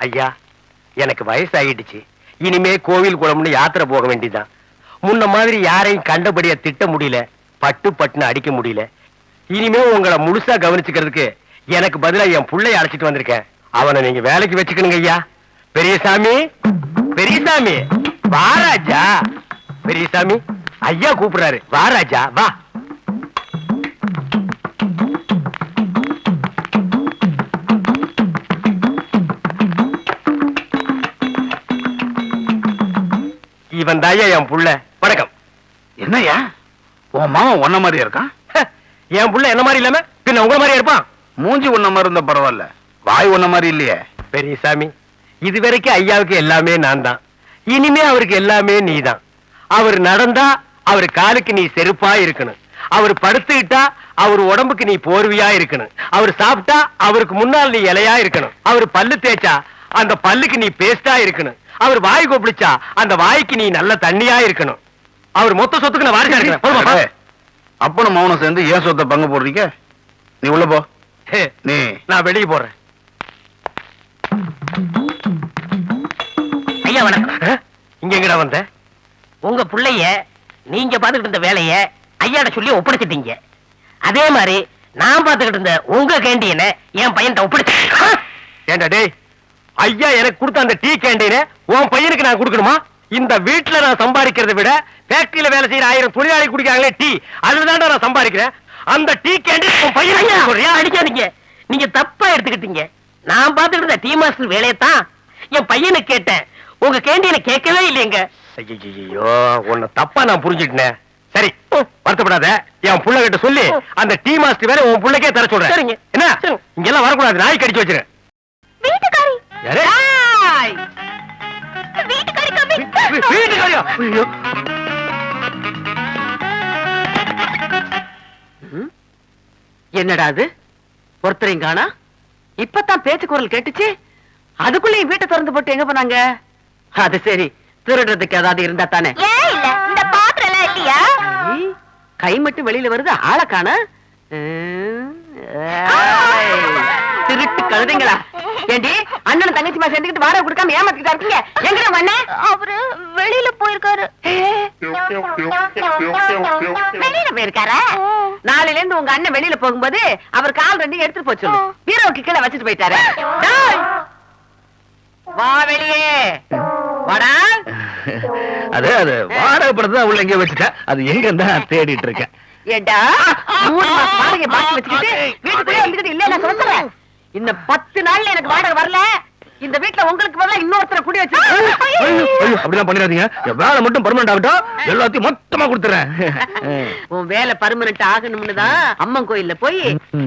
ஐயா, எனக்கு வயசு ஆகிடுச்சு. இனிமே கோவில் குளம்னு யாத்திரை போக வேண்டியதான். முன்ன மாதிரி யாரையும் கண்டபடியா திட்ட முடியல, பட்டு பட்டுன்னு அடிக்க முடியல. இனிமே உங்களை முழுசா கவனிச்சுக்கிறதுக்கு எனக்கு பதிலா என் புள்ளைய அழைச்சிட்டு வந்திருக்கேன். அவனை நீங்க வேலைக்கு வச்சுக்கணுங்க ஐயா. பெரியசாமி, பெரியசாமி, வா ராஜா. பெரியசாமி, ஐயா கூப்பிடுறாரு. வா ராஜா, வா. இவன் தாயா என் புள்ள. வணக்கம். என்னையா உன் மாமன் ஒன்ன மாதிரியா இருக்கான்? என் புள்ள என்ன மாதிரி இல்லாம பின்ன உங்க மாதிரியா இருப்பான்? மூஞ்சி ஒன்ன மாதிரி இருந்தா பரவாயில்ல, வாய் ஒன்ன மாதிரி இல்லையே. பெரியசாமி, இதுவரைக்கும் ஐயாவுக்கு எல்லாமே நான் தான். இனிமே அவருக்கு எல்லாமே நீதான். அவர் நடந்தா அவர் காலுக்கு நீ செருப்பா இருக்கணும். அவர் படுத்துக்கிட்டா அவர் உடம்புக்கு நீ போர்வையா இருக்கணும். அவர் சாப்பிட்டா அவருக்கு முன்னால் நீ இலையா இருக்கணும். அவர் பல்லு தேய்ச்சா அந்த பல்லுக்கு நீ பேஸ்டா இருக்கணும். அவர் வாய் கொப்பளிச்சா அந்த வாய்க்கு நீ நல்ல தண்ணியா இருக்கணும். அவர் மொத்த சொத்துக்கு நான் வாரிசா இருக்கேன். அப்பனும் மௌனம் சேர்ந்து ஏன் சொத்தை பங்கு போடுறீங்க? நீ உள்ள போ. நீ நான் வெளியே போறேன். ஐயா வணக்கம். இங்க எங்கடா வந்த? உங்க பிள்ளைய நீங்க பாத்துக்கிட்டு இருந்த வேலைய ஐயாட சொல்லி ஒப்படைச்சிட்டீங்க. அதே மாதிரி நான் பாத்துக்கிட்டு இருந்த உங்க கேண்டீனை என் பையன்கிட்ட ஒப்படைச்சு. ஏண்டா டேய், ஐயா எனக்கு கொடுத்த அந்த டீ கேண்டீனை உன் பையனுக்கு நான் கொடுக்கணுமா? இந்த வீட்டுல நான் சம்பாதிக்கிறதை விட ஃபேக்டரியில வேலை செய்யற 1000 தொழிலாளி குடிக்கிறாங்களே டீ, அதுதான் நான் சம்பாதிக்கிறேன். அந்த டீ கேண்டீன் உன் பையன் அடிக்காதீங்க. நீங்க தப்பா எடுத்துக்கிட்டீங்க. நான் பாத்துக்கிட்டு இருந்த டீ மாஸ்டர் வேலையத்தான் என் பையனுக்கு கேட்டேன். உங்க கேண்டீனை கேட்கவே இல்லைங்க. ஐயோ, உன்னை தப்பா நான் புரிஞ்சுட்டேன். சரி, வருத்தப்படாத. என் புள்ள கிட்ட சொல்லி அந்த டீ மாஸ்டர் வேற உன் புள்ளைக்கே தர சொல்றேன். சரிங்க. என்ன இங்கெல்லாம் வரக்கூடாது, நாய் கடிச்சு வச்சிரு. வீட்டுக்காரி யாரு? வீட்டுக்காரி கம்மி. வீட்டுக்காரியா? ஐயோ. என்னடா அது, ஒருத்தரையும் காணா? இப்பதான் பேச்சு குரல் கேட்டுச்சு. அதுக்குள்ள வீட்டை திறந்து போட்டு எங்க போனாங்க? அது சரி, திருடுறதுக்கு ஏதாவது இருந்தா தானே. ஏன் இல்ல, இந்த பாத்திரம் எல்லாம் இல்லையா? கை மட்டும் வெளியில வருது, ஆளை காண. திருட்டு கழுதைங்களா? ஏண்டி அண்ணன் தங்கச்சி மாதிரி சேர்ந்துக்கிட்டு வாடகை கொடுக்காம ஏமாத்திக்கிட்டா இருக்கீங்க? எங்க பண்ண? அவரு வெளியில போயிருக்காரு. வெளியில போயிருக்காரா? நாளையில இருந்து உங்க அண்ணன் வெளியில போகும்போது அவர் கால் ரெண்டு எடுத்துட்டு போச்சு, பீரோவுக்கு கீழே வச்சுட்டு போயிட்டாரு. வா வெளியே வாடா. அது வாடகை படத்தை உள்ள எங்க வச்சுட்டேன், அது எங்க தான் தேடிட்டு இருக்கேன். ஏண்டா 3 மாசம் வாடகை பாக்கி வச்சுக்கிட்டு வீட்டுக்குள்ளே வந்துக்கிட்டு இல்ல நான் சொல்றேன். இன்னும் 10 நாள்ல எனக்கு வாடகை வரல, இந்த வீட்டுல உங்களுக்கு பதிலா இன்னொருத்தரை குடி வச்சு. அப்படிலாம் பண்ணிடாதீங்க, வேலை மட்டும் பர்மனன்ட் ஆகட்டும், எல்லாத்தையும் மொத்தமா கொடுத்துறேன். உன் வேலை பர்மனன்ட் ஆகணும்னு தான் அம்மன் கோயில்ல போய்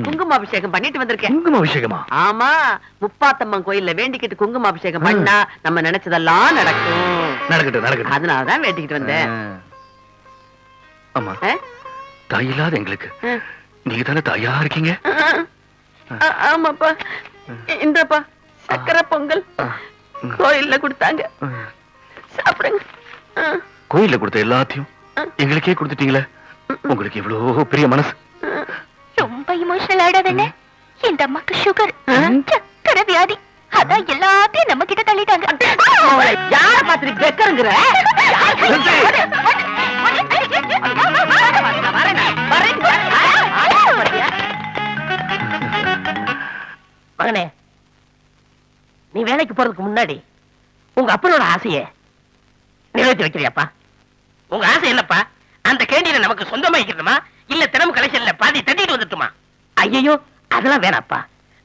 குங்கும அபிஷேகம் பண்ணிட்டு வந்திருக்கேன். குங்கும அபிஷேகமா? ஆமா, முப்பாத்தம்மன் கோயில்ல வேண்டிக்கிட்டு குங்கும அபிஷேகம் பண்ணா நம்ம நினைச்சதெல்லாம் நடக்கும். நடக்கட்டும் நடக்கட்டும். அதனாலதான் வேண்டிக்கிட்டு வந்தேன். ஆமா, தாயில்லாத எங்களுக்கு நீங்க தானே தாயா இருக்கீங்க? ஆமாப்பா, இந்தப்பா சக்கரை பொங்கல் கோயில்ல கொடுத்தாங்க, சாப்பிடுங்க. கோயில்ல கொடுத்த எல்லாத்தையும் எங்களுக்கே கொடுத்துட்டீங்களே, உங்களுக்கு இவ்வளவு பெரிய மனசு. ரொம்ப இமோஷனல் ஆயிடாதே. இந்த அம்மாக்கு சுகர், சக்கரை வியாதி, அதான் எல்லாத்தையும் நம்ம கிட்ட தள்ளிட்டாங்க. யார பாத்துட்டு வெக்கறங்கற? மகனே, நீ வேலைக்கு போறதுக்கு முன்னாடி உங்க அப்பனோட ஆசைய நிறைவேற்றி வைக்கிறியாப்பா? உங்க ஆசை என்னப்பா? அந்த கேண்டீனை நமக்கு சொந்தமா வைக்கணுமா, இல்ல தினமும் கலெக்ஷன்ல பாதி தட்டிட்டு வந்துட்டுமா? ஐயோ, அதெல்லாம் வேணாப்பா.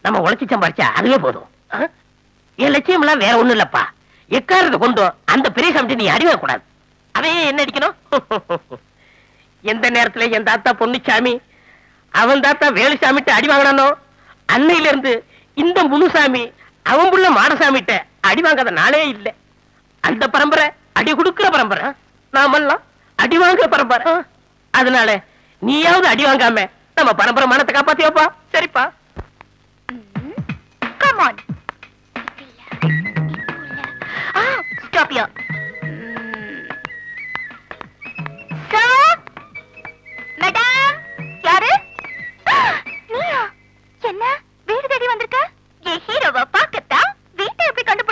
நம்ம உழைச்சி சம்பாரிச்சா அதுவே போதும். என் லட்சியம் எல்லாம் வேற ஒண்ணும் இல்லப்பா. எக்காரத்தை கொண்டு அந்த பெரிய சமைச்சு நீ அடிவே கூடாது. அவன் என்ன அடிக்கணும்? எந்த நேரத்துல என் தாத்தா பொன்னுச்சாமி அவன் தாத்தா வேலுசாமிட்ட அடி வாங்கினானோ, அன்னையில இருந்து இந்த முனுசாமி அவன் புள்ள மாடசாமிட்ட அடி வாங்காத நாளே இல்லை. அந்த பரம்பரை அடி கொடுக்கிற பரம்பரை, நாமெல்லாம் அடி வாங்குற பரம்பரை. அதனால நீயாவது அடி வாங்காம நம்ம பரம்பரை மானத்தை காப்பாத்தியாப்பா? சரிப்பா. Come on. Stop here. Sir? Madam? யாரு? நீயா? என்ன வீடு தேடி வந்திருக்க? என் ஹீரோவை பார்க்கத்தான் வீட்டை எப்படி கண்டு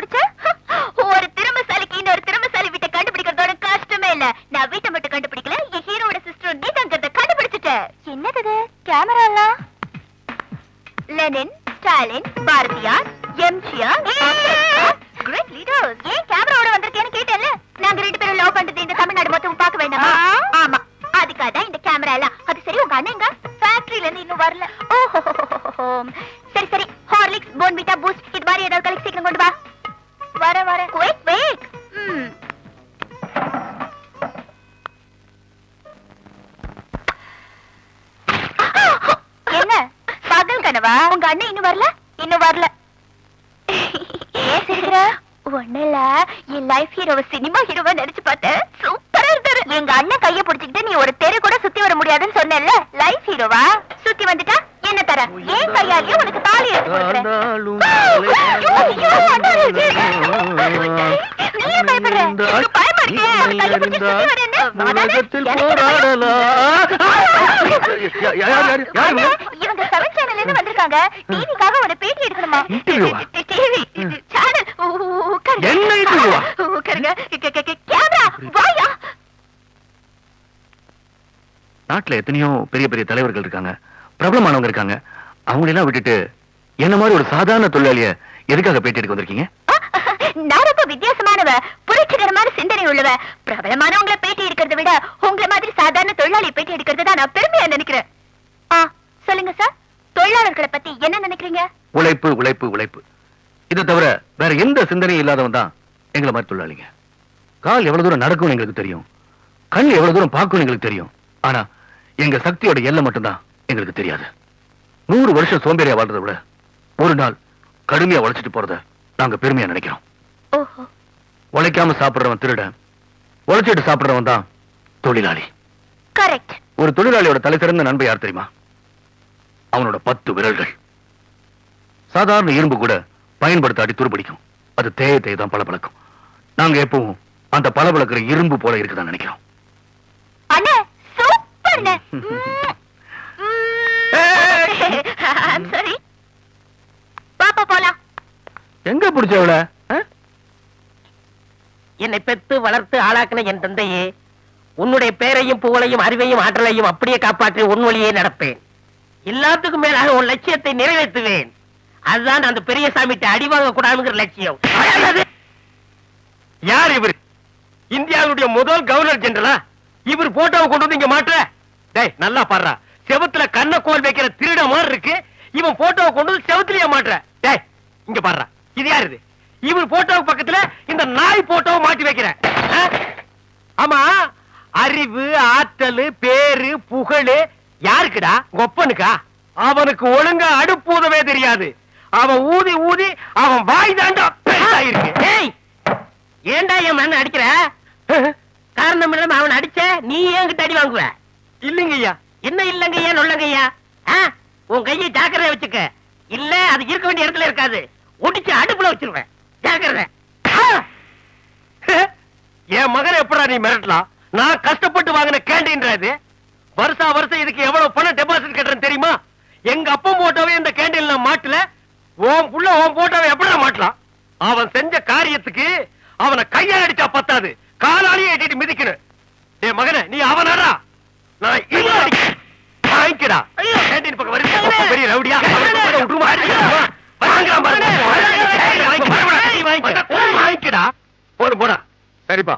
ஸ்டாலின், பாரதியார், எம்ஜிஆர், கிரேட் லீடர்ஸ். ஏன் கேமராவோட வந்திருக்கேன்னு கேட்டேன்ல. நாங்க 2 பேரும் லவ் பண்றது இந்த தமிழ்நாடு மொத்தம் பார்க்க வேண்டாமா? ஆமா, அதுக்காக தான் இந்த கேமரா எல்லாம். அது சரி, உங்க அண்ணன் எங்க? ஃபேக்டரியில இருந்து இன்னும் வரல. ஓஹோ, சரி சரி. ஹார்லிக்ஸ், போன்விட்டா, பூஸ்ட் இது மாதிரி ஏதாவது கலெக்ட் சீக்கிரம் கொண்டு வா. வர வெயிட். என்ன பகல் கனவா? உங்க அண்ணன் இன்னும் வரல. ஏன் சிரிக்கிற? ஒண்ணுல என் லைஃப் ஹீரோவை சினிமா ஹீரோவா நினைச்சு பார்த்தேன். சூப்பரா இருந்தாரு. எங்க அண்ணன் கைய பிடிச்சிக்கிட்டு நீ ஒரு தெரு கூட சுத்தி வர முடியாதுன்னு சொன்னேன்ல. லைஃப் ஹீரோவா சுத்தி வந்துட்டா என்ன தர? ஏன் கையாலேயே உனக்கு தாலி எடுத்து கொடுக்குறேன். நீ ஏன் பயப்படுற? எனக்கு பயமா இருக்கே. அவன் கைய பிடிச்சு சுத்தி வரேன்னு. இவங்க 7 சேனல்ல இருந்து வந்திருக்காங்க. டிவிக்காக ஒரு பேட்டி எடுக்கணுமா? TV channel. உட்காருங்க. கேமரா வாயா. நாட்டுல எத்தனையோ பெரிய பெரிய தலைவர்கள் இருக்காங்க, பிரபலமானவங்க இருக்காங்க. அவங்களெல்லாம் விட்டுட்டு என்ன மாதிரி ஒரு சாதாரண தொழிலாளிய எதுக்காக பேட்டி எடுக்க வந்திருக்கீங்க? நான் ரொம்ப வித்தியாசமானவ, புரட்சிகரமான சிந்தனை உள்ளவ. பிரபலமானவங்களை பேட்டி எடுக்கிறத விட உங்களை மாதிரி சாதாரண தொழிலாளி பேட்டி எடுக்கிறது தான் நான் பெருமையா நினைக்கிறேன். சொல்லுங்க சார், தொழிலாளர்களை பத்தி என்ன நினைக்கிறீங்க? உழைப்பு உழைப்பு உழைப்பு. இதை தவிர வேற எந்த சிந்தனையும் இல்லாதவன் தான் எங்களை மாதிரி தொழிலாளிங்க. கால் எவ்வளவு தூரம் நடக்கும்னு எங்களுக்கு தெரியும், கண் எவ்வளவு தூரம் பார்க்கும்னு எங்களுக்கு தெரியும். ஆனா எங்க சக்தியோட எல்லை மட்டும்தான் எங்களுக்கு தெரியாது. 100 வருஷம் சோம்பேறியா வாழ்றதை விட ஒரு நாள் கடுமையா உழைச்சிட்டு போறத நாங்க பெருமையா நினைக்கிறோம். உழைக்காம சாப்பிடுறவன் திருடன், உழைச்சிட்டு சாப்பிடுறவன் தான் தொழிலாளி. கரெக்ட். ஒரு தொழிலாளியோட தலை சிறந்த நண்பை யார் தெரியுமா? அவனோட 10 விரல்கள். சாதாரண இரும்பு கூட பயன்படுத்த அடி துருப்பிடிக்கும். அது தேய தான் பளபளக்கும். நாங்க எப்பவும் அந்த பளபளக்கிற இரும்பு போல இருக்குதான் நினைக்கிறோம். அண்ணே சூப்பர்ண்ணே. I'm sorry. பாப்பா போலாம். எங்க பிடிச்சவள? என்னை பெத்து வளர்த்து ஆளாக்கின என் தந்தையே, உன்னுடைய பேரையும் புகழையும் அறிவையும் ஆற்றலையும் அப்படியே காப்பாற்றி உன் வழியே நடப்பேன். எல்லாத்துக்கும் மேலாக உன் லட்சியத்தை நிறைவேற்றுவேன். அதுதான் அந்த பெரிய சாமிட்ட அடி வாங்க கூடாதுங்கிற லட்சியம். யார் இவர்? இந்தியாவுடைய முதல் கவர்னர் ஜெனரலா? இவர் போட்டோவை கொண்டு வந்து இங்க மாற்ற? டேய் நல்லா பாடுறா, செவத்துல கண்ண கோல் வைக்கிற திருட மாதிரி இருக்கு. இவன் போட்டோவை கொண்டு வந்து செவத்துலயே மாற்ற. டேய் இங்க பாடுறா, இது யாரு இது? இவர் போட்டோவுக்கு பக்கத்துல இந்த நாய் போட்டோவை மாட்டி வைக்கிற. ஆமா, அறிவு, ஆற்றல், பேரு, புகழ் யாருக்குடா? கொப்பனுக்கா? அவனுக்கு ஒழுங்கா அடுப்பு ஊதவே தெரியாது. அவன் ஊதி ஊதி அவன் வாய் தாண்டா பெருசாயிருக்கு. ஏய், ஏன்டா என் மண்ண அடிக்கிற? காரணம் இல்லாம அவன் அடிச்ச நீ என்கிட்ட அடி வாங்குவ? இல்லைங்கய்யா. என்ன இல்லங்கய்யா நொல்லங்கய்யா? உன் கையை ஜாக்கிரதை வச்சுக்க, இல்ல அது இருக்க வேண்டிய இடத்துல இருக்காது. ஒடிச்சு அடுப்புல வச்சிருவேன். ஜாக்கிரதை. என் மகனை எப்படா நீ மிரட்டலாம்? நான் கஷ்டப்பட்டு வாங்கின கேண்டீன்றது. வருஷா வருஷம் இதுக்கு எவ்வளவு பணம் டெபாசிட் கட்டுறேன்னு தெரியுமா? எங்க அப்பா போட்டோவே இந்த கேண்டீன்ல மாட்டல. உன் புள்ள உன் போட்டோவை எப்படா மாட்டலாம்? அவன் செஞ்ச காரியத்துக்கு அவனை கையால் அடிச்சா பத்தாது, காலாலேயே எட்டிட்டு மிதிக்கணும். டே மகனே, நீ அவனாரா? நான் வாங்கிக்கடா. கேண்டீன் பக்கம் வருது பெரிய ரவுடியா? வாங்கிக்கடா. போடு போடா. சரிப்பா.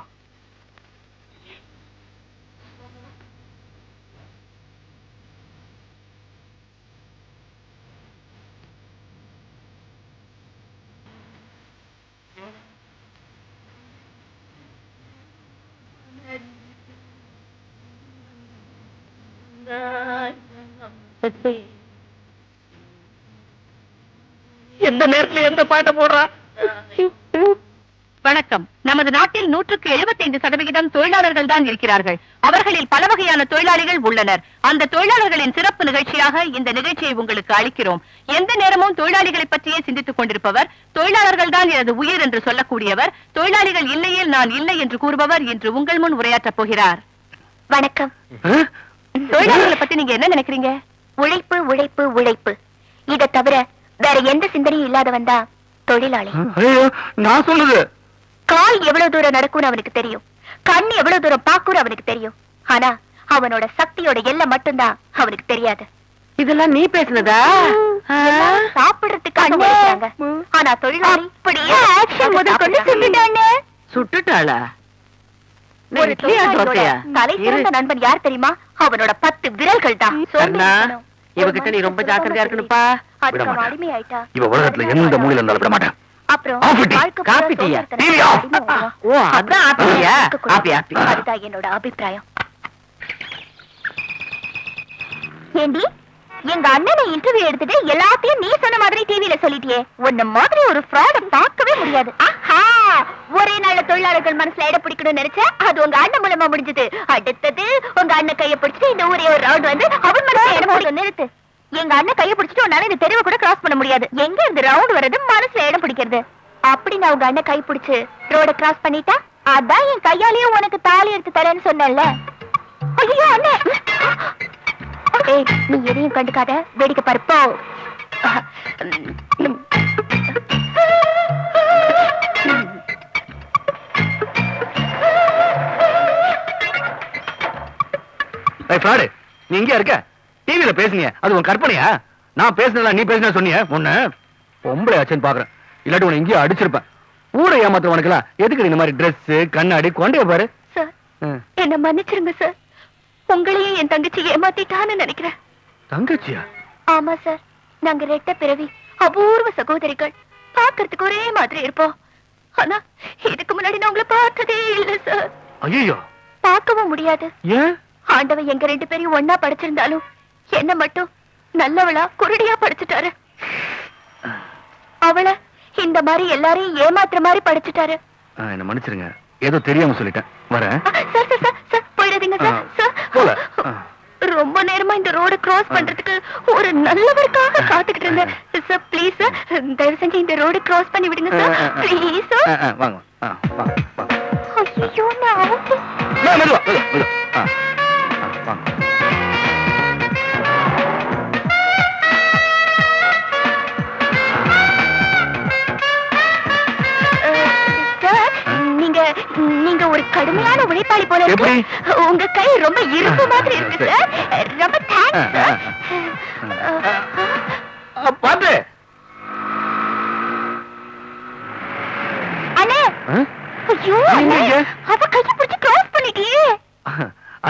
எந்த நேரத்துல எந்த பாட்டை போடுறா? வணக்கம். நமது நாட்டில் 175% தொழிலாளர்கள் தான் இருக்கிறார்கள். அவர்களில் பல வகையான தொழிலாளிகள் உள்ளனர். அந்த தொழிலாளர்களின் சிறப்பு நிகழ்ச்சியாக இந்த நிகழ்ச்சியை உங்களுக்கு அளிக்கிறோம். எந்த நேரமும் தொழிலாளிகளை பற்றியே சிந்தித்துக் கொண்டிருப்பவர், தொழிலாளர்கள் தான் எனது உயிர் என்று சொல்லக்கூடியவர், தொழிலாளிகள் இல்லையில் நான் இல்லை என்று கூறுபவர் இன்று உங்கள் முன் உரையாற்றப் போகிறார். வணக்கம். தொழிலாளர்களை பத்தி நீங்க என்ன நினைக்கிறீங்க? உழைப்பு உழைப்பு உழைப்பு. இதை தவிர வேற எந்த சிந்தனையும் இல்லாதவன் தான் தொழிலாளி. நான் சொல்லுது, கால் எவ்வளவு தூரம் நடக்கும்னு அவனுக்கு தெரியும், கண் எவ்வளவு தூரம் பார்க்கும் அவனுக்கு தெரியும். ஆனா அவனோட சக்தியோட எல்லை மட்டும்தான் அவனுக்கு தெரியாது. இதெல்லாம் நீ பேசுனதா எல்லாரும் சாப்பிடுறதுக்காக உழைக்கிறாங்க. ஆனா தொழிலாளி இப்படியே ஆக்ஷன் முதல் கொண்டு சொல்லிட்டானே. சுட்டுட்டாளா? ஒரு தொழிலாளியோட தலை சிறந்த நண்பன் யார் தெரியுமா? அவனோட 10 விரல்கள் தான். அண்ணா, இவகிட்ட நீ ரொம்ப ஜாக்கிரதையா இருக்கணும்ப்பா. விட மாட்டேன். அடிமை ஆயிட்டா. இவ உலகத்துல எந்த மூலையில இருந்தாலும் விட மாட்டேன். அப்புறம் ஆஃப் இட். வாழ்க்கை பூரா காப்பி டீயா? சோம்பேறித்தனத்துல டீ ஆஃப். அடிமை ஆயிடுவான். ஓ, அதான் ஆப்பியா? ஆப்பி ஆப்பி. அதுதான் என்னோட அபிப்பிராயம். ஏண்டி, எங்க அண்ணனை இன்டர்வியூ எடுத்துட்டு எல்லாத்தையும் நீ சொன்ன மாதிரி டிவில சொல்லிட்டியே. உன்ன மாதிரி ஒரு ஃப்ராட பார்க்கவே முடியாது. ஆஹா, ஒரே நாள்ல தொழிலாளர்கள் மனசுல இடம் பிடிக்கணும்னு நினைச்சேன். அது உங்க அண்ணன் மூலமா முடிஞ்சது. அடுத்தது உங்க அண்ணன் கைய பிடிச்சிட்டு இந்த ஊரே ஒரு ரவுண்ட் வந்து அவன் மனசுல இடம் பிடிக்கும். நிறுத்து. எங்க அண்ணன் கைய பிடிச்சிட்டு உன்னால இந்த தெருவை கூட கிராஸ் பண்ண முடியாது. எங்க இந்த ரவுண்ட் வர்றது மனசுல இடம் பிடிக்கிறது. அப்படி நான் உங்க அண்ணன் கை பிடிச்சு ரோட கிராஸ் பண்ணிட்டா, அதான் என் கையாலேயே உனக்கு தாலி எடுத்து தரேன்னு சொன்னேன்ல. ஐயோ அண்ணன், ஏய், நீ எதையும் கண்டுக்காத, வேடிக்கை பார்ப்போ. ஏய் ஃப்ராடு, நீ இங்க இருக்க? டிவில பேசுனீங்க, அது உன் கற்பனையா? நான் பேசுனதா நீ பேசினா சொன்னிய? உன்ன பொம்பளை ஆச்சுன்னு பாக்குறேன். இல்லாட்டி உன்னை இங்கேயே அடிச்சிருப்பேன். ஊரை ஏமாத்துறவனுக்குலாம் எதுக்கு இந்த மாதிரி Dress கண்ணாடி கொண்டே பாரு. சார், என்ன மன்னிச்சிருங்க சார். உங்களையும் என் தங்கச்சி ஏமாத்திட்டான்னு நினைக்கிறேன். தங்கச்சியா? ஆமா சார், நாங்க ரெட்ட பிறவி அபூர்வ சகோதரிகள். பார்க்கறதுக்கு ஒரே மாதிரி இருப்போம். ஆனா இதுக்கு முன்னாடி நான் உங்களை பார்த்ததே இல்ல சார். ஐயோ, பார்க்கவும் முடியாது. ஏன்? ஆண்டவன் எங்க 2 பேரையும் ஒன்னா படைச்சிருந்தாலும் என்ன மட்டும் நல்லவளா குருடியா படைச்சிட்டாரு. அவளை இந்த மாதிரி எல்லாரையும் ஏமாத்துற மாதிரி படைச்சிட்டாரு. என்ன மன்னிச்சிருங்க, ஏதோ தெரியாம சொல்லிட்டேன். வரேன். சார் சார் சார் சார், போயிடாதீங்க சார். போல. சார், ரொம்ப நேரமா இந்த ரோட கிராஸ் பண்றதுக்கு ஒரு நல்லவருக்காக காத்துக்கிட்டு இருந்தேன் சார். ப்ளீஸ் சார், தயவு செஞ்சு இந்த ரோட கிராஸ் பண்ணி விடுங்க சார். Please sir. வாங்க. வாங்க. ஐயோ, நான் out. மெதுவா, மெதுவா. வாங்க. சார், நீங்க ஒரு கடுமையான உழைப்பாளி போல இருக்கு. எப்படி? உங்க கை ரொம்ப இரும்பு மாதிரி இருக்கு சார். ரொம்ப தேங்க்ஸ் சார். பாத்து. அண்ணே, ஐயோ அண்ணே, அவ கையை பிடிச்சு கிராஸ் பண்ணிட்டியே.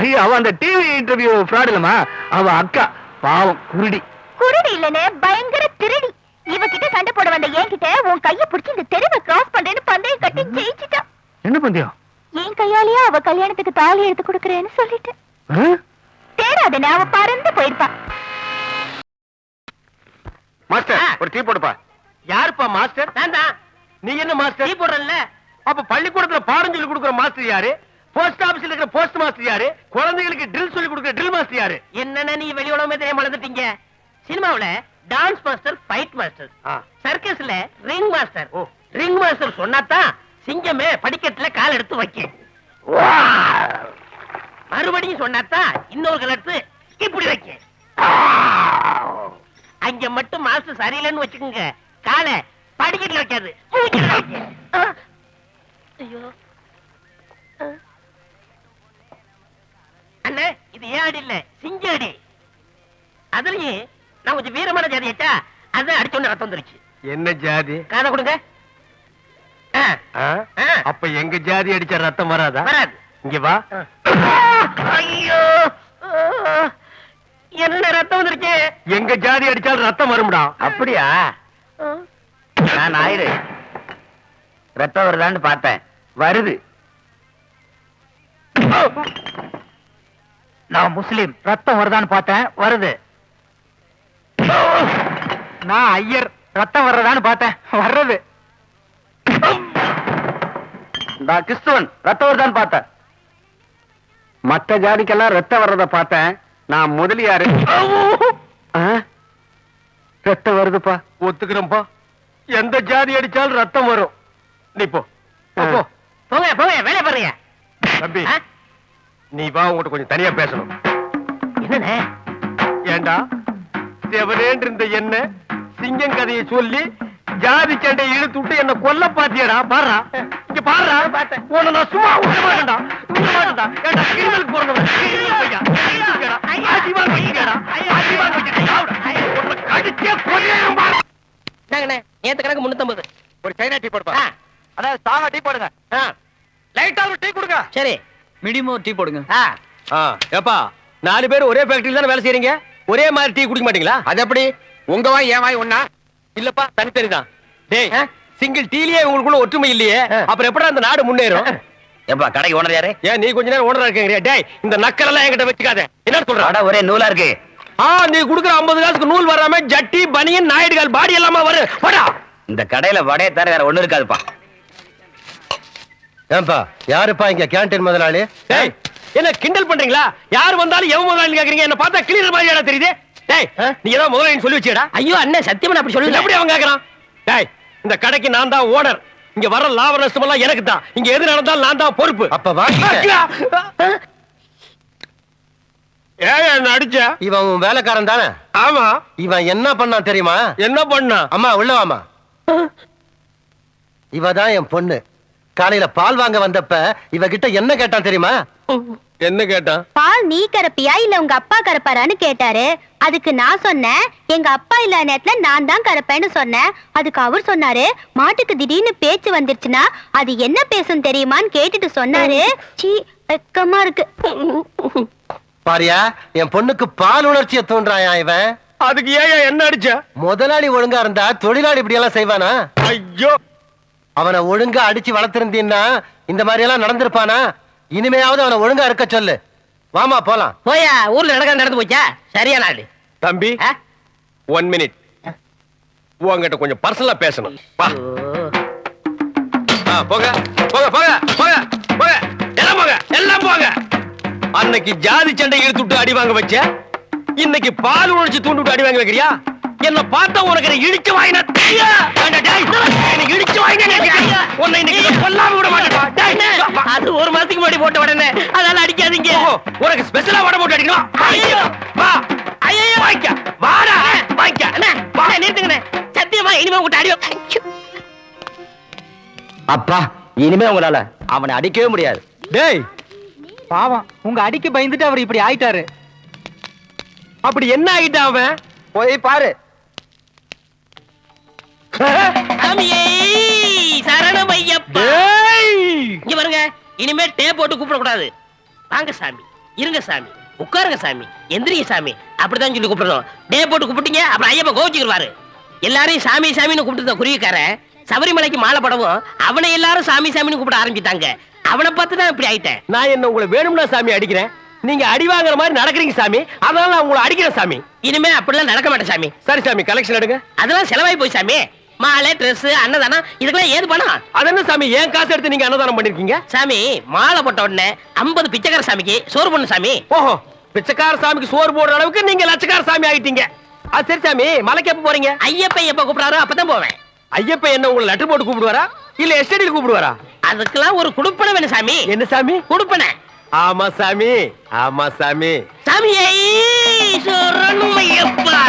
ஐயா, அவ அந்த டிவி இன்டர்வியூ ஃப்ராட் இல்லமா, அவ அக்கா பாவம் குருடி. குருடி இல்லனே, பயங்கர திருடி. இவகிட்ட சண்டை போட வந்த என்கிட்ட உன் கையை பிடிச்சு இந்த தெருவை கிராஸ் பண்றேன்னு பந்தயம் கட்டி ஜெயிச்சிட்டா. என்ன பந்தயம்? என் கையாலேயே அவ கல்யாணத்துக்கு தாலி எடுத்து கொடுக்கறேன்னு சொல்லிட்டேன். தேடாதே, அவ பறந்து போயிருப்பா. மாஸ்டர், ஒரு டீ போடுப்பா. யாருப்பா மாஸ்டர்? நான் தான். நீ என்ன மாஸ்டர்? டீ போடுறல்ல. அப்ப பள்ளிக்கூடத்துல பாடம் சொல்லி கொடுக்குற மாஸ்டர் யாரு? போஸ்ட் ஆபீஸ்ல இருக்கிற போஸ்ட் மாஸ்டர் யாரு? குழந்தைகளுக்கு ட்ரில் சொல்லி கொடுக்குற ட்ரில் மாஸ்டர் யாரு? என்னன்னா நீ வெளி உலகமே தெரியாம வளர்ந்துட்டீங்க. சினிமாவுல டான்ஸ் மாஸ்டர், ஃபைட் மாஸ்டர், சர்க்கஸ்ல ரிங் மாஸ்டர். ரிங் மாஸ்டர் சொன்னாதான் சிங்கமே படிக்கட்டுல கால் எடுத்து வைக்க. மறுபடியும் சொன்னாதான் இன்னொரு கால் எடுத்து இப்படி வைக்க. அங்க மட்டும் மாஸ்டர் சரியில்லைன்னு வச்சுக்கோங்க, காலை படிக்கட்டுல வைக்காது, மூச்சுல வைக்க. ஐயோ அண்ணே, இது ஏன் அடி இல்ல, சிங்க அடி. அதுலயும் நான் கொஞ்சம் வீரமான ஜாதி ஆச்சா, அதான் அடிச்சோன்னு ரத்தம் வந்துருச்சு. என்ன ஜாதி? காதை கொடுங்க. அப்ப எங்க ஜாதி அடிச்ச ரத்தம் வராதா? வராது. இங்க வா. ஐயோ, என்ன ரத்தம் வந்துருச்சு? எங்க ஜாதி அடிச்சாலும் ரத்தம் வரும்டா. அப்படியா? நான் ஆயிரு ரத்தம் வருதான்னு பார்த்தேன், வருது. நான் முஸ்லிம், ரத்தம் வருதான்னு பார்த்தேன், வருது. நான் ஐயர், ரத்தம் வர்றதான்னு பார்த்தேன், வர்றது. நான் கிறிஸ்துவன், ரத்தம் வருதான்னு பார்த்தேன். மத்த ஜாதிக்கெல்லாம் ரத்தம் வர்றத பார்த்தேன், நான் முதலியாரு. ரத்தம் வருதுப்பா. ஒத்துக்கிறேன்ப்பா. எந்த ஜாதி அடிச்சாலும் ரத்தம் வரும். நீ போ. போ. போங்க போங்க, வேலை பாருங்க. தம்பி, நீ வா, உங்ககிட்ட கொஞ்சம் தனியா பேசணும். என்னண்ணே? ஏண்டா செவனேன்று இருந்த என்ன சிங்கம் கதையை சொல்லி ஜாதி சண்டையை இழுத்து விட்டு என்ன கொல்ல பாத்தியடா? பாரா, இங்க பாருடா உன்னை நான் சும்மா விட மாட்டேன்டா விட மாட்டேன்டா ஏண்டா கிரிமினலுக்கு போறவன் கிரிமினல் பையா ஆஜீவன் வைக்கடா ஆஜீவன் வைக்கடா உன்னை கடிச்சே கொல்லேன் பாரு நாங்கண்ணே நேத்து கணக்கு 350. ஒரு சைனா டீ போடுப்பா அதாவது சாங்கா டீ போடுங்க லைட்டா ஒரு டீ கொடுங்க சரி மினிமம் டீ போடுங்க ஏப்பா 4 பேர் ஒரே ஃபேக்டரியில தானே வேலை செய்றீங்க ஒரே மாதிரி டீ குடிக்க மாட்டீங்களா அது எப்படி உங்க வாய் ஏன் வாய் ஒண்ணா இல்லப்பா தனித்தனி தான் டேய் சிங்கிள் டீலயே உங்களுக்குள்ள ஒற்றுமை இல்லையே அப்புறம் எப்படா அந்த நாடு முன்னேறும் ஏப்பா கடைக்கு ஓனர் யாரு? ஏன் நீ கொஞ்ச நேரம் ஓனரா இருக்கீங்க டேய் இந்த நக்கல் எல்லாம் என்கிட்ட வச்சுக்காத என்ன சொல்ற ஒரே நூலா இருக்கு. நீ குடுக்குற 50 காசுக்கு நூல் வராம ஜட்டி பனியன் நாயுடுகால் பாடி எல்லாமா வரும் போடா இந்த கடையில வடையை தர வேற ஒண்ணு இருக்காதுப்பா. ஏன்பா யாருப்பா இங்க கேண்டீன் முதலாளி டேய் என்ன கிண்டல் பண்றீங்களா யார் வந்தாலும் எவன் முதலாளி கேக்குறீங்க என்ன பார்த்தா கிளீனர் மாதிரியாடா தெரியுது டேய் நீ ஏதோ முதலாளின்னு சொல்லி வச்சியடா ஐயோ அண்ணே சத்தியமா அப்படி சொல்லல. எப்படி அவன் கேக்குறான் டேய் இந்த கடைக்கு நான் தான் ஓனர் இங்க வர லாப நஷ்டம் எல்லாம் எனக்கு தான் இங்க எது நடந்தாலும் நான் தான் பொறுப்பு அப்ப ஏன் அடிச்ச இவன் உன் வேலைக்காரன் தானே ஆமா இவன் என்ன பண்ணான் தெரியுமா என்ன பண்ணா அம்மா உள்ள வாமா இவதான் என் பொண்ணு காலையில பால் வாங்க வந்தப்ப இவகிட்ட என்ன கேட்டான் தெரியுமா என்ன கேட்டான் பால் நீ கறப்பியா இல்ல உங்க அப்பா கறப்பாரான்னு கேட்டாரு. அதுக்கு நான் சொன்னேன் எங்க அப்பா இல்லாத நேரத்துல நான் தான் கறப்பேன்னு சொன்னேன். அதுக்கு அவர் சொன்னாரு மாட்டுக்கு திடீர்னு பேச்சு வந்துருச்சுன்னா அது என்ன பேசும் தெரியுமான்னு கேட்டுட்டு சொன்னாரு. சீ வெக்கமா இருக்கு. பாரியா என் பொண்ணுக்கு பால் உணர்ச்சியை தூண்டுறாயா இவன் அதுக்கு ஏன் என்ன அடிச்ச முதலாளி ஒழுங்கா இருந்தா தொழிலாளி இப்படி எல்லாம் செய்வானா ஐயோ அவனை ஒழுங்கா அடிச்சு வளர்த்திருந்தீன்னா இந்த மாதிரி எல்லாம் நடந்திருப்பானா இனிமையாவது அவனை ஒழுங்கா இருக்க சொல்லு வாமா போலாம் போயா ஊர்ல நடந்து போச்சா சரியா நாடு தம்பி 1 மினிட் உங்ககிட்ட கொஞ்சம் பர்சனலா பேசணும் வா போங்க போங்க போங்க போங்க போங்க எல்லாம் போங்க எல்லாம் போங்க அன்னைக்கு ஜாதி சண்டை இழுத்து விட்டு அடி வாங்க வச்ச இன்னைக்கு பால் உணர்ச்சி தூண்டு விட்டு அடி வாங்க வைக்கிறியா என்ன பார்த்தா உனக்கு இடிச்சு வாங்கின இடிச்சு வாங்கின உன்னை இன்னைக்கு கொல்லாம விட மாட்டேன் அது 1 மாசத்துக்கு முன்னாடி போட்ட உடனே அதனால அடிக்காதீங்க உனக்கு ஸ்பெஷலா வடை போட்டு அடிக்கலாம் ஐயோ வா ஐயோ வாய்க்க வாடா வாய்க்க அண்ணா நிறுத்துங்கண்ணே சத்தியமா இனிமே உங்கள்கிட்ட அடி அப்பா இனிமே உங்களால அவனை அடிக்கவே முடியாது டேய் பாவம் உங்க அடிக்கு பயந்துட்டு அவர் இப்படி ஆயிட்டாரு. அப்படி என்ன ஆயிட்டான் அவன் போய் பாரு சாமியே சரணம் ஐயப்பா இங்க பாருங்க இனிமே டே போட்டு கூப்பிட கூடாது வாங்க சாமி இருங்க சாமி உட்காருங்க சாமி எந்திரிங்க சாமி அப்படிதான் சொல்லி கூப்பிடணும் டே போட்டு கூப்பிட்டீங்க அப்புறம் ஐயப்பா கோவிச்சுக்கிடுவாரு எல்லாரையும் சாமி சாமின்னு கூப்பிட்டு குருவிக்காரன் சபரிமலைக்கு மாலை படவும் அவனை எல்லாரும் சாமி சாமின்னு கூப்பிட ஆரம்பிட்டாங்க அவனை பார்த்து தான் இப்படி ஆயிட்டேன் நான் என்ன உங்களை வேணும்னா சாமி அடிக்கிறேன் நீங்க அடி வாங்குற மாதிரி நடக்கிறீங்க சாமி அதனால நான் உங்களை அடிக்கிறேன் சாமி இனிமே அப்படிலாம் நடக்க மாட்டேன் சாமி சரி சாமி கலெக்ஷன் எடுங்க அதெல்லாம் செலவாய் போய் சாமி மாலை Dress அன்னதானம் இதுக்கெல்லாம் ஏது பணம் அது என்ன சாமி ஏன் காசு எடுத்து நீங்க அன்னதானம் பண்ணிருக்கீங்க சாமி மாலை போட்ட உடனே 50 பிச்சைக்கார சாமிக்கு சோறு பண்ணு சாமி ஓஹோ பிச்சைக்கார சாமிக்கு சோறு போடுற அளவுக்கு நீங்க லட்சக்கார சாமி ஆயிட்டீங்க அது சரி சாமி மலைக்கு எப்ப போறீங்க ஐயப்பன் எப்ப கூப்பிடாரோ அப்பதான் போவேன் ஐயப்பன் என்ன உங்களை லெட்டர் போட்டு கூப்பிடுவாரா இல்ல எஸ்டடியில் கூப்பிடுவாரா அதுக்கெல்லாம் ஒரு குடுப்பனை வேணும் சாமி என்ன சாமி குடுப்பனை ஆமா சாமி ஆமா சாமி சாமியே சரணம் ஐயப்பா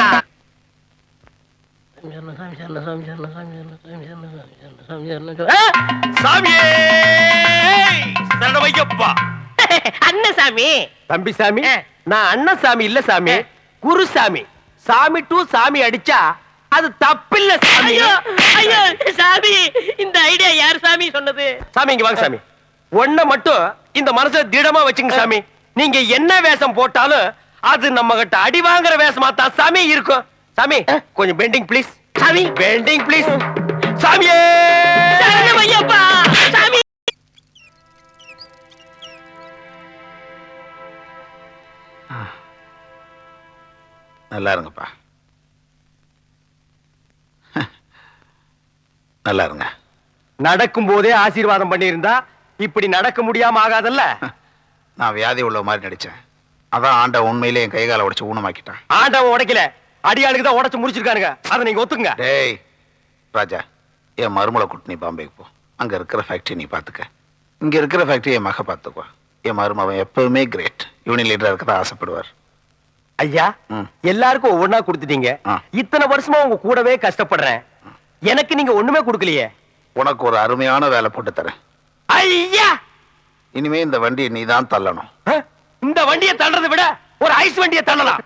சாமியே சரணம் ஐயப்பா அண்ணசாமி தம்பி சாமி நான் அண்ணசாமி இல்ல சாமி குருசாமி சாமி டு சாமி அடிச்சா அது தப்பில்ல சாமி ஐயோ சாமி இந்த ஐடியா யார் சாமி சொன்னது சாமி இங்க வாங்க சாமி ஒண்ண மட்டும் இந்த மனசுல திடமா வச்சுங்க சாமி நீங்க என்ன வேஷம் போட்டாலும் அது நம்ம கிட்ட அடி வாங்குற வேஷமா தான் சாமி இருக்கும் சாமி கொஞ்சம் பெண்டிங் ப்ளீஸ் சாமி பெண்டிங் ப்ளீஸ் சாமியே சரணம் ஐயப்பா சாமி நல்லா இருங்கப்பா நல்லா இருங்க நடக்கும் போதே ஆசீர்வாதம் பண்ணியிருந்தா இப்படி நடக்க முடியாம ஆகாதல்ல நான் வியாதி உள்ள மாதிரி நடிச்சேன் அதான் ஆண்ட உண்மையிலே என் கைகால உடைச்சு ஊனமாக்கிட்டான் ஆண்டவன் உடைக்கல அடியாளுக்கு தான் உடைச்சு முடிச்சிருக்கானுங்க அதை நீங்க ஒத்துங்க டேய் ராஜா என் மருமலை கூட்டு நீ பாம்பேக்கு போ அங்க இருக்கிற ஃபேக்டரி நீ பாத்துக்க இங்க இருக்கிற ஃபேக்டரி என் மக பாத்துக்குவா என் மருமவன் எப்பவுமே கிரேட் யூனியன் லீடரா இருக்கதான் ஆசைப்படுவார் ஐயா எல்லாருக்கும் ஒவ்வொன்னா கொடுத்துட்டீங்க இத்தனை வருஷமா உங்க கூடவே கஷ்டப்படுறேன் எனக்கு நீங்க ஒண்ணுமே கொடுக்கலையே உனக்கு ஒரு அருமையான வேலை போட்டு தரேன் ஐயா இனிமே இந்த வண்டியை நீ தான் தள்ளணும். இந்த வண்டியை தள்ளுறதை விட ஒரு ஐஸ் வண்டியை தள்ளலாம்.